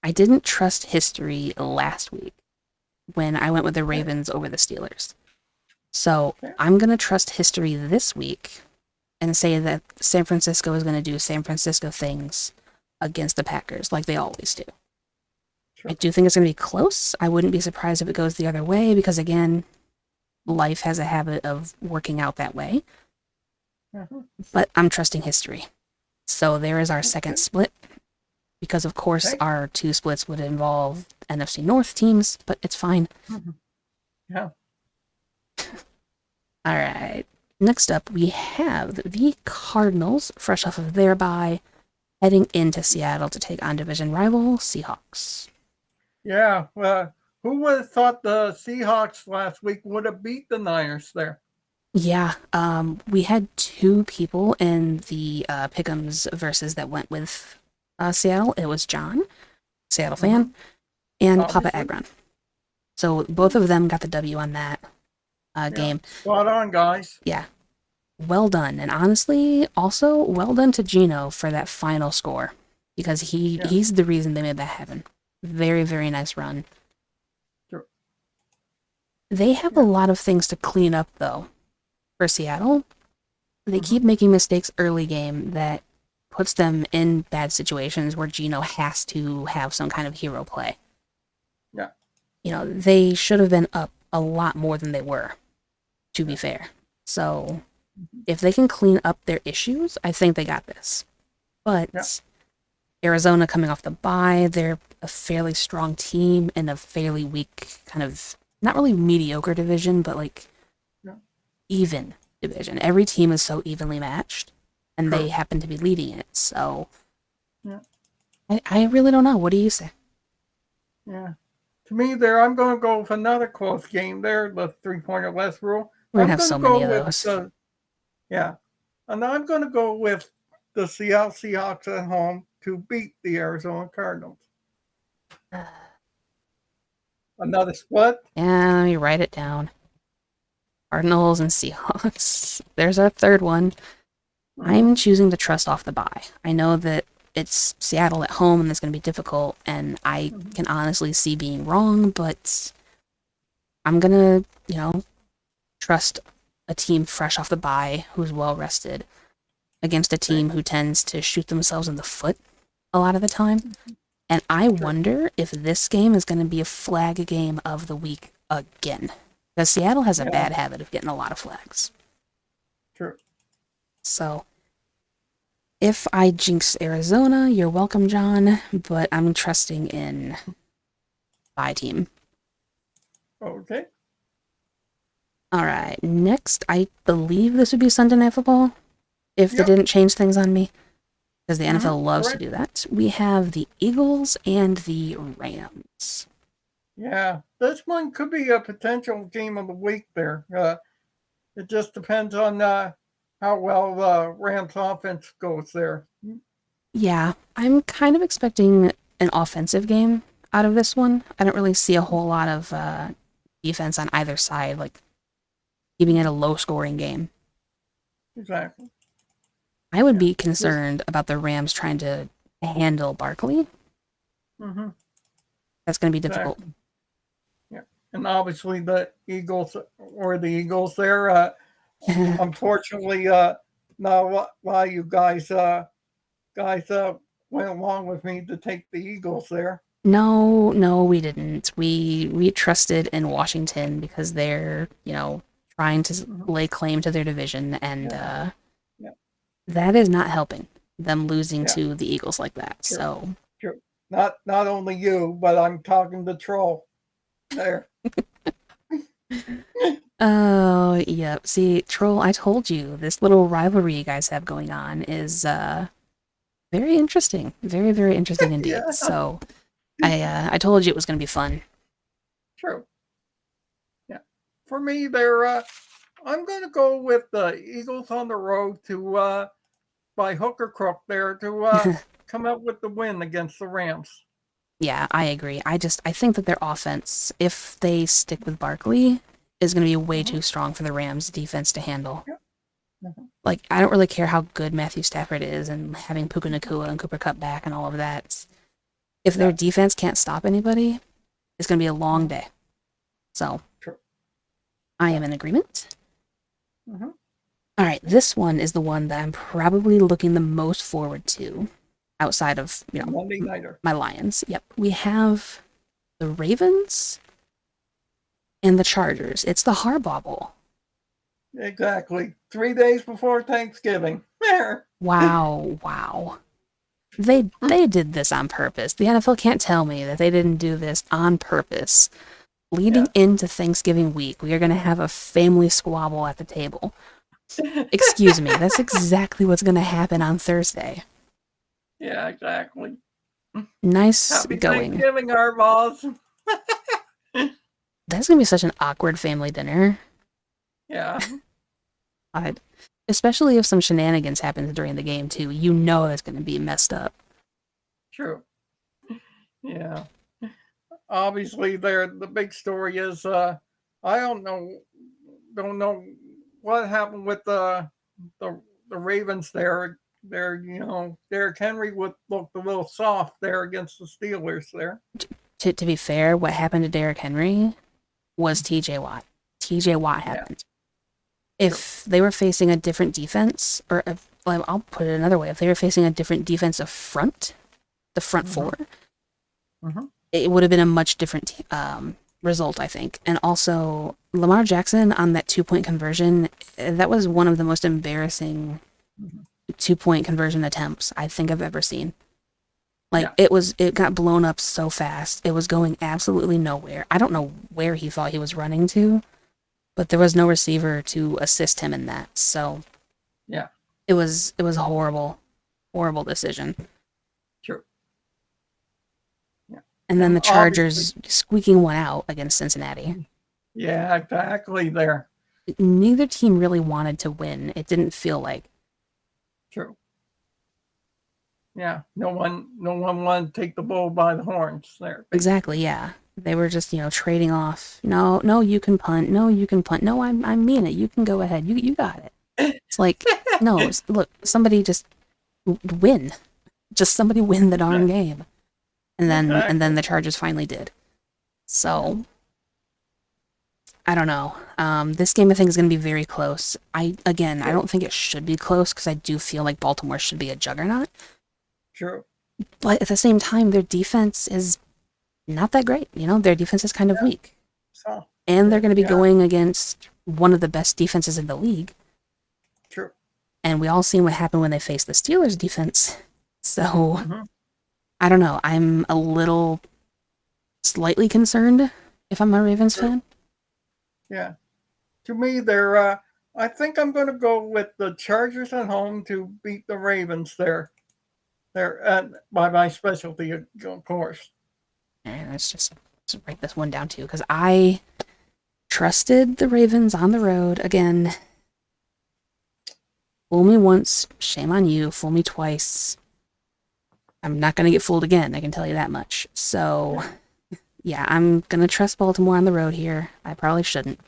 Speaker 1: I didn't trust history last week when I went with the
Speaker 2: Okay.
Speaker 1: Ravens over the Steelers. So
Speaker 2: Okay.
Speaker 1: I'm going to trust history this week and say that San Francisco is going to do San Francisco things against the Packers like they always do. I
Speaker 2: Sure.
Speaker 1: do think it's going to be close. I wouldn't be surprised if it goes the other way because, again, life has a habit of working out that way.
Speaker 2: Uh-huh.
Speaker 1: But I'm trusting history. So there is our second
Speaker 2: Okay.
Speaker 1: split because, of course,
Speaker 2: Okay.
Speaker 1: our two splits would involve NFC North teams, but it's fine.
Speaker 2: Mm-hmm. Yeah.
Speaker 1: All right. Next up, we have the Cardinals, fresh off of their bye, heading into Seattle to take on division rival Seahawks.
Speaker 2: Yeah, well, who would have thought the Seahawks last week would have beat the Niners there?
Speaker 1: Yeah, we had two people in the pickems versus that went with Seattle. It was John, Seattle
Speaker 2: Mm-hmm.
Speaker 1: fan, and Papa
Speaker 2: Obviously.
Speaker 1: Agron. So both of them got the W on that
Speaker 2: Yeah.
Speaker 1: game.
Speaker 2: Spot on, guys.
Speaker 1: Yeah, well done. And honestly, also well done to Gino for that final score because
Speaker 2: Yeah.
Speaker 1: he's the reason they made that happen. Very, very nice run.
Speaker 2: Sure.
Speaker 1: They have a lot of things to clean up though. For Seattle, they keep making mistakes early game that puts them in bad situations where Gino has to have some kind of hero play.
Speaker 2: Yeah.
Speaker 1: You know, they should have been up a lot more than they were, to be fair. So, if they can clean up their issues, I think they got this. But Arizona coming off the bye, they're a fairly strong team in a fairly weak, kind of not really mediocre division, but like even division. Every team is so evenly matched, and they happen to be leading it. So, I really don't know. What do you say?
Speaker 2: Yeah. To me, there, I'm going to go with another close game there, the 3-point or less rule.
Speaker 1: We're gonna
Speaker 2: I'm
Speaker 1: have
Speaker 2: going
Speaker 1: so
Speaker 2: to
Speaker 1: many
Speaker 2: go
Speaker 1: of
Speaker 2: with
Speaker 1: those.
Speaker 2: and I'm going to go with the Seattle Seahawks at home to beat the Arizona Cardinals. Another split.
Speaker 1: Yeah, let me write it down. Cardinals and Seahawks. There's our third one. I'm choosing to trust off the bye. I know that it's Seattle at home and it's going to be difficult, and I can honestly see being wrong, but I'm going to, trust a team fresh off the bye who's well rested against a team who tends to shoot themselves in the foot a lot of the time. And I wonder if this game is going to be a flag game of the week again. Because Seattle has a bad habit of getting a lot of flags.
Speaker 2: True.
Speaker 1: So, if I jinx Arizona, you're welcome, John, but I'm trusting in my team.
Speaker 2: Okay.
Speaker 1: All right, next, I believe this would be Sunday Night Football, if they didn't change things on me, because the NFL loves to do that. We have the Eagles and the Rams.
Speaker 2: Yeah, this one could be a potential game of the week there. It just depends on how well the Rams offense goes there.
Speaker 1: Yeah, I'm kind of expecting an offensive game out of this one. I don't really see a whole lot of defense on either side, like keeping it a low-scoring game.
Speaker 2: Exactly.
Speaker 1: I would be concerned about the Rams trying to handle Barkley. That's going to be difficult.
Speaker 2: Yeah, and obviously the Eagles there. Unfortunately, not why you guys went along with me to take the Eagles there.
Speaker 1: No, we didn't. We trusted in Washington because they're, trying to lay claim to their division, and that is not helping them losing to the Eagles like that.
Speaker 2: True.
Speaker 1: So
Speaker 2: True. Not only you, but I'm talking to Troll there.
Speaker 1: Oh, yeah. See, Troll, I told you, this little rivalry you guys have going on is very interesting. Very, very interesting indeed. So I told you it was going to be fun.
Speaker 2: True. Yeah. For me, I'm going to go with the Eagles on the road to by hook or crook there to come up with the win against the Rams.
Speaker 1: Yeah, I agree. I think that their offense, if they stick with Barkley, is going to be way too strong for the Rams defense to handle. Like, I don't really care how good Matthew Stafford is and having Puka Nacua and Cooper Kupp back and all of that. If their defense can't stop anybody, it's going to be a long day. So, I am in agreement. All right, this one is the one that I'm probably looking the most forward to outside of,
Speaker 2: Monday Nighter.
Speaker 1: My Lions. Yep. We have the Ravens and the Chargers. It's the Harbaugh Bowl.
Speaker 2: Exactly. 3 days before Thanksgiving.
Speaker 1: Wow. They did this on purpose. The NFL can't tell me that they didn't do this on purpose. Leading into Thanksgiving week, we are going to have a family squabble at the table. Excuse me, that's exactly what's going to happen on Thursday.
Speaker 2: Yeah, exactly.
Speaker 1: Nice
Speaker 2: Happy
Speaker 1: going.
Speaker 2: Thanksgiving, Arvaz.
Speaker 1: That's gonna be such an awkward family dinner.
Speaker 2: Yeah,
Speaker 1: Especially if some shenanigans happen during the game too. You know it's gonna be messed up.
Speaker 2: true. Yeah. Obviously, the big story is I don't know what happened with the the Ravens there. Derrick Henry looked a little soft there against the Steelers there.
Speaker 1: To be fair, what happened to Derrick Henry was TJ Watt. TJ Watt
Speaker 2: Yeah,
Speaker 1: happened.
Speaker 2: true.
Speaker 1: If they were facing a different defense, or well, I'll put it another way, if they were facing a different defensive front, the front
Speaker 2: Mm-hmm.
Speaker 1: four,
Speaker 2: Mm-hmm.
Speaker 1: it would have been a much different result, I think. And also, Lamar Jackson on that 2 point conversion, that was one of the most embarrassing
Speaker 2: Mm-hmm.
Speaker 1: 2 point conversion attempts I think I've ever seen. Like
Speaker 2: Yeah,
Speaker 1: it got blown up so fast. It was going absolutely nowhere. I don't know where he thought he was running to, but there was no receiver to assist him in that. So
Speaker 2: yeah,
Speaker 1: it was a horrible decision.
Speaker 2: true. Yeah,
Speaker 1: And then
Speaker 2: and
Speaker 1: the
Speaker 2: obviously,
Speaker 1: Chargers squeaking one out against Cincinnati.
Speaker 2: yeah, exactly there.
Speaker 1: Neither team really wanted to win. It didn't feel like.
Speaker 2: True. Yeah, no one wanted to take the bull by the horns there,
Speaker 1: Exactly,
Speaker 2: basically.
Speaker 1: yeah. They were just, trading off. No, no, you can punt. No, you can punt. No, I mean it. You can go ahead. You got it. It's like, no, look, somebody just win. Just somebody win the darn game. And then
Speaker 2: Exactly.
Speaker 1: the Chargers finally did.
Speaker 2: Yeah.
Speaker 1: So, I don't know. This game I think is going to be very close. I
Speaker 2: True.
Speaker 1: don't think it should be close because I do feel like Baltimore should be a juggernaut.
Speaker 2: True.
Speaker 1: But at the same time, their defense is not that great. Their defense is kind of
Speaker 2: Yeah.
Speaker 1: weak.
Speaker 2: So,
Speaker 1: And they're
Speaker 2: yeah,
Speaker 1: going to be
Speaker 2: yeah,
Speaker 1: going against one of the best defenses in the league.
Speaker 2: true.
Speaker 1: And we all seen what happened when they faced the Steelers defense. So,
Speaker 2: Mm-hmm.
Speaker 1: I don't know. I'm a little slightly concerned if I'm a Ravens
Speaker 2: True.
Speaker 1: fan.
Speaker 2: Yeah. To me, they're. I think I'm going to go with the Chargers at home to beat the Ravens there. They're by my specialty, of course.
Speaker 1: And let's write this one down too, because I trusted the Ravens on the road. Again, fool me once, shame on you. Fool me twice, I'm not going to get fooled again, I can tell you that much. So,
Speaker 2: Yeah.
Speaker 1: yeah, I'm going to trust Baltimore on the road here. I probably shouldn't,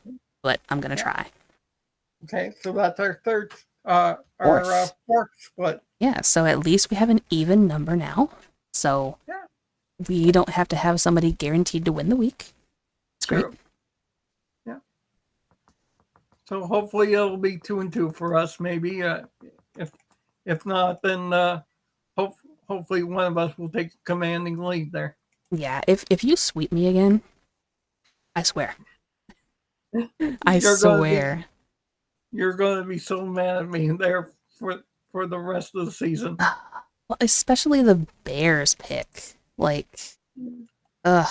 Speaker 1: but I'm going to
Speaker 2: Yeah.
Speaker 1: try.
Speaker 2: Okay, so that's our third, our
Speaker 1: Fourth.
Speaker 2: fourth split.
Speaker 1: Yeah, so at least we have an even number now. So
Speaker 2: Yeah.
Speaker 1: we don't have to have somebody guaranteed to win the week. It's great.
Speaker 2: True. Yeah. So hopefully it'll be 2-2 for us. Maybe if if not, then hope, hopefully one of us will take a commanding lead there.
Speaker 1: Yeah, if you sweep me again, I swear. I
Speaker 2: You're gonna be
Speaker 1: swear.
Speaker 2: you're gonna be so mad at me there for the rest of the season.
Speaker 1: Well, especially the Bears pick. Like, ugh.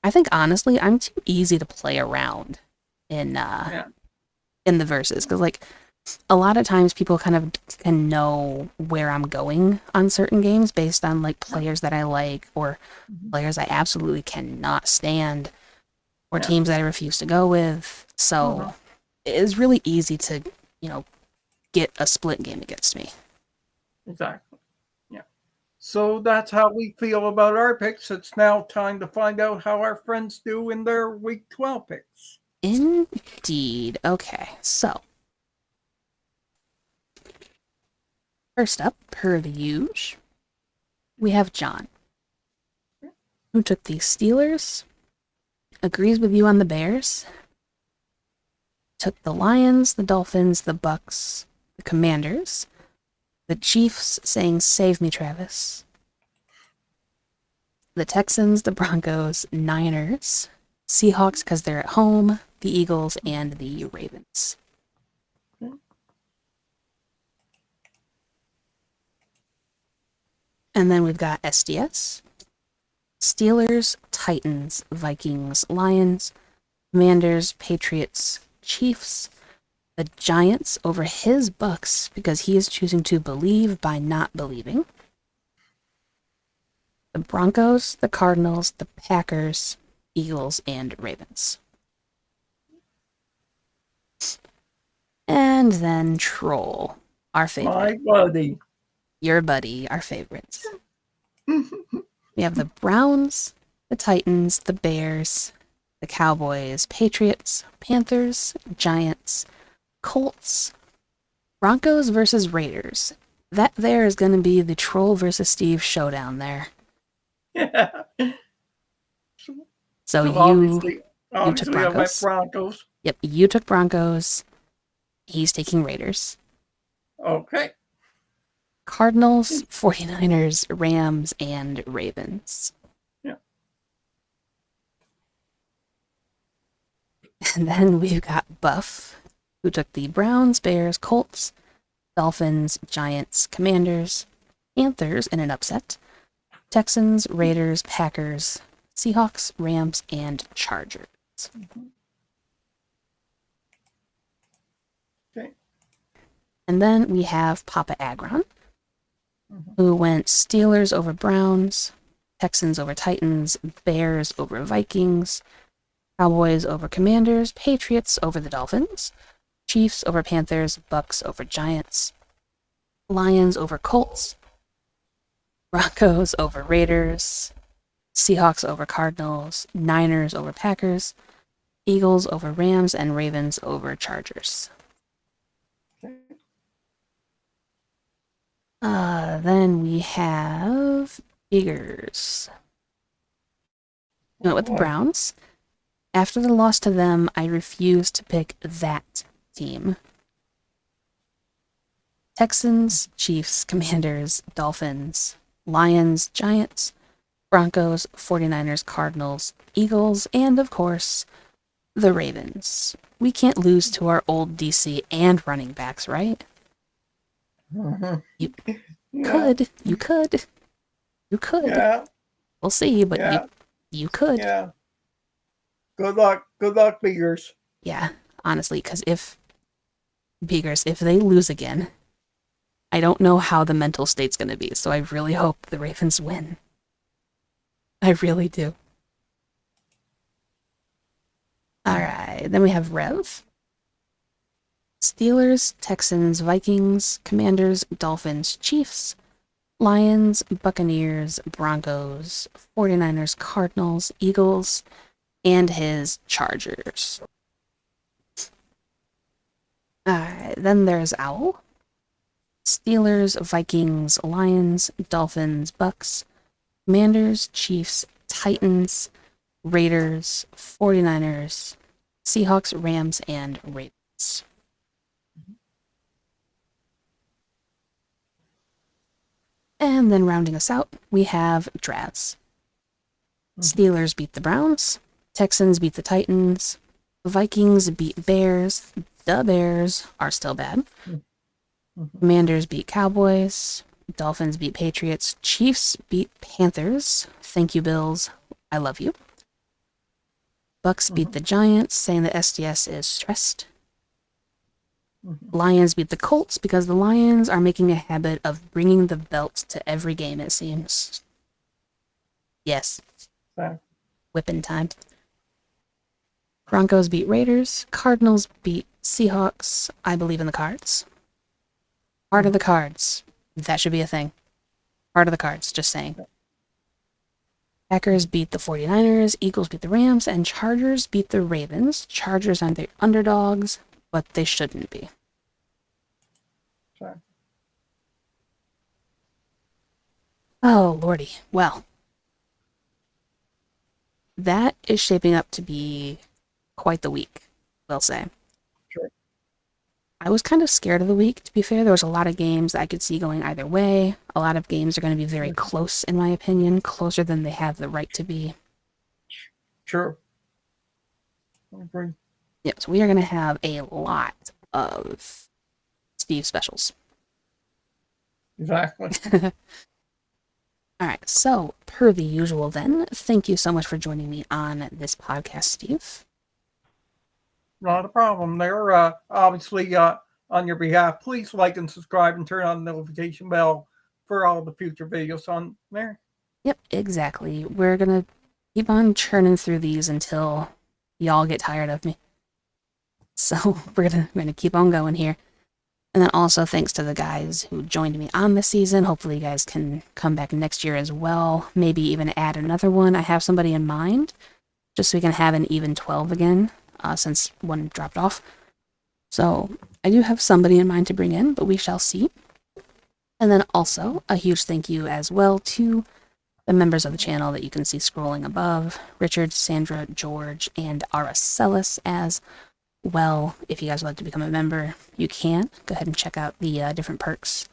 Speaker 1: I think honestly, I'm too easy to play around in uh
Speaker 2: Yeah.
Speaker 1: in the verses because like a lot of times people kind of can know where I'm going on certain games based on like
Speaker 2: Yeah.
Speaker 1: players that I like or
Speaker 2: Mhm.
Speaker 1: players I absolutely cannot stand or
Speaker 2: Yeah.
Speaker 1: teams that I refuse to go with.
Speaker 2: Uh-huh.
Speaker 1: So it's really easy to, you know, get a split game against me.
Speaker 2: Exactly. Yeah. So that's how we feel about our picks. It's now time to find out how our friends do in their week 12 picks.
Speaker 1: Indeed. Okay, so first up, per the usual, we have John, who took the Steelers, agrees with you on the Bears, took the Lions, the Dolphins, the Bucks, the Commanders, the Chiefs saying, "Save me, Travis," the Texans, the Broncos, Niners, Seahawks because they're at home, the Eagles, and the Ravens. And then we've got SDS, Steelers, Titans, Vikings, Lions, Commanders, Patriots, Chiefs, The Giants over his BUCS because he is choosing to believe by not believing. The Broncos, the Cardinals, the Packers, Eagles, and Ravens. And then Troll, our favorite.
Speaker 2: My buddy.
Speaker 1: Your buddy, our favorite. We have the Browns, the Titans, the Bears, the Cowboys, Patriots, Panthers, Giants, Colts, Broncos versus Raiders. That there is going to be the Troll versus Steve showdown there.
Speaker 2: Yeah.
Speaker 1: So you
Speaker 2: obviously
Speaker 1: took
Speaker 2: I went
Speaker 1: Broncos.
Speaker 2: Broncos.
Speaker 1: Yep, you took Broncos. He's taking Raiders.
Speaker 2: Okay.
Speaker 1: Cardinals, 49ers, Rams, and Ravens.
Speaker 2: Yeah.
Speaker 1: And then we've got Buff, who took the Browns, Bears, Colts, Dolphins, Giants, Commanders, Panthers in an upset, Texans, Raiders, Packers, Seahawks, Rams, and Chargers.
Speaker 2: Okay.
Speaker 1: And then we have Papa Agron, who went Steelers over Browns, Texans over Titans, Bears over Vikings, Cowboys over Commanders, Patriots over the Dolphins, Chiefs over Panthers, BUCS over Giants, Lions over Colts, Broncos over Raiders, Seahawks over Cardinals, Niners over Packers, Eagles over Rams, and Ravens over Chargers. Then we have Biggers. We went with the Browns. After the loss to them, I refused to pick that team. Texans, Chiefs, Commanders, Dolphins, Lions, Giants, Broncos, 49ers, Cardinals, Eagles, and of course, the Ravens. We can't lose to our old DC and running backs, right? You could. You could. You could.
Speaker 2: Yeah.
Speaker 1: We'll see, but you could.
Speaker 2: Yeah. Good luck. Good luck, Beagers.
Speaker 1: Yeah, honestly, because if they lose again, I don't know how the mental state's going to be, so I really hope the Ravens win. I really do. Alright, then we have Rev. Steelers, Texans, Vikings, Commanders, Dolphins, Chiefs, Lions, Buccaneers, Broncos, 49ers, Cardinals, Eagles, and his Chargers. Alright, then there's Owl. Steelers, Vikings, Lions, Dolphins, BUCS, Commanders, Chiefs, Titans, Raiders, 49ers, Seahawks, Rams, and Ravens. And then rounding us out, we have Draz. Steelers beat the Browns, Texans beat the Titans, Vikings beat Bears, the Bears are still bad, Commanders beat Cowboys, Dolphins beat Patriots, Chiefs beat Panthers, thank you Bills, I love you. BUCS beat the Giants, saying that SDS is stressed. Lions beat the Colts because the Lions are making a habit of bringing the belt to every game, it seems. Yes. Whipping time. Broncos beat Raiders. Cardinals beat Seahawks. I believe in the Cards. Heart of the Cards. That should be a thing. Heart of the Cards, just saying. Packers beat the 49ers. Eagles beat the Rams. And Chargers beat the Ravens. Chargers are the underdogs, but they shouldn't be.
Speaker 2: Sorry.
Speaker 1: Oh, lordy. Well, that is shaping up to be quite the week, we'll say.
Speaker 2: Sure.
Speaker 1: I was kind of scared of the week, to be fair. There was a lot of games that I could see going either way. A lot of games are going to be very close, in my opinion, closer than they have the right to be.
Speaker 2: Sure. I agree.
Speaker 1: Yeah, so we are going to have a lot of Steve specials.
Speaker 2: Exactly.
Speaker 1: Alright, so per the usual then, thank you so much for joining me on this podcast, Steve.
Speaker 2: Not a problem there. Obviously, on your behalf, please like and subscribe and turn on the notification bell for all the future videos on there.
Speaker 1: Yep, exactly. We're gonna keep on churning through these until y'all get tired of me. So we're gonna keep on going here. And then also thanks to the guys who joined me on this season. Hopefully you guys can come back next year as well. Maybe even add another one. I have somebody in mind, just so we can have an even 12 again, since one dropped off. So I do have somebody in mind to bring in, but we shall see. And then also a huge thank you as well to the members of the channel that you can see scrolling above: Richard, Sandra, George, and Aracelis as well. If you guys would like to become a member, you can. Go ahead and check out the different perks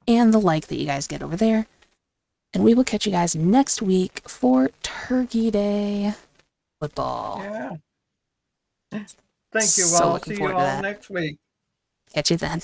Speaker 1: and the like that you guys get over there. And we will catch you guys next week for Turkey Day football.
Speaker 2: Yeah. Thank you.
Speaker 1: So
Speaker 2: I'll
Speaker 1: looking
Speaker 2: see you
Speaker 1: forward to
Speaker 2: all
Speaker 1: that.
Speaker 2: next week.
Speaker 1: Catch you then.